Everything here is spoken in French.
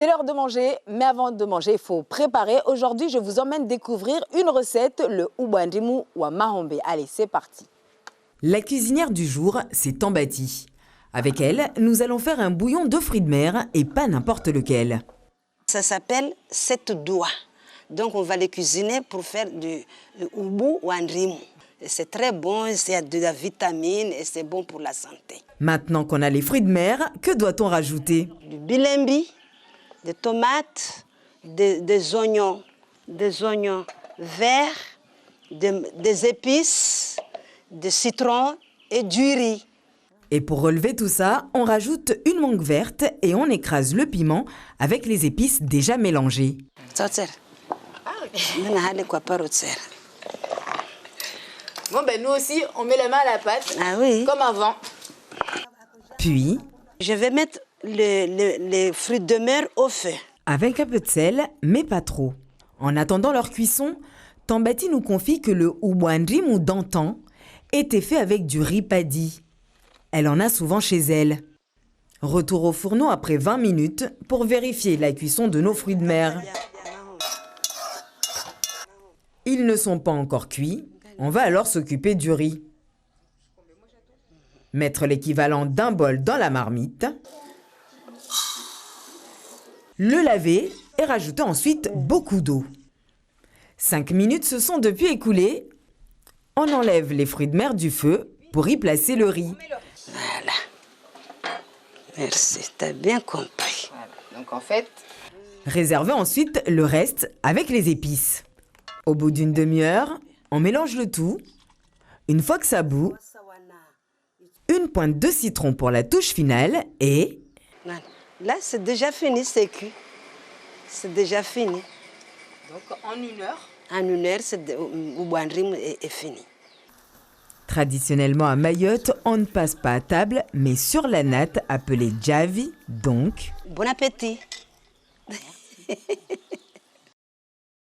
C'est l'heure de manger, mais avant de manger, il faut préparer. Aujourd'hui, je vous emmène découvrir une recette, le ubandimu ou mahombe. Allez, c'est parti. La cuisinière du jour, c'est Tambati. Avec elle, nous allons faire un bouillon de fruits de mer et pas n'importe lequel. Ça s'appelle sept doigts. Donc on va les cuisiner pour faire du ubu ou andrimu. C'est très bon, il y a de la vitamine et c'est bon pour la santé. Maintenant qu'on a les fruits de mer, que doit-on rajouter? Du bilembi, des tomates, des oignons verts, des épices, des citrons et du riz. Et pour relever tout ça, on rajoute une mangue verte et on écrase le piment avec les épices déjà mélangées. Bon, ben nous aussi, on met la main à la pâte, comme avant. Puis, je vais mettre les fruits de mer au feu. Avec un peu de sel, mais pas trop. En attendant leur cuisson, Tambati nous confie que le ubandimu d'antan était fait avec du riz paddy. Elle en a souvent chez elle. Retour au fourneau après 20 minutes pour vérifier la cuisson de nos fruits de mer. Ils ne sont pas encore cuits. On va alors s'occuper du riz. Mettre l'équivalent d'un bol dans la marmite. Le laver et rajouter ensuite beaucoup d'eau. 5 minutes se sont depuis écoulées. On enlève les fruits de mer du feu pour y placer le riz. Voilà. Merci, t'as bien compris. Voilà. Donc en fait... Réservez ensuite le reste avec les épices. Au bout d'une demi-heure, on mélange le tout. Une fois que ça bout, une pointe de citron pour la touche finale et... Là, c'est déjà fini, c'est cuit. C'est déjà fini. Donc en 1 heure? En 1 heure, le ubandimu est fini. Traditionnellement à Mayotte, on ne passe pas à table, mais sur la natte appelée javi, donc... Bon appétit.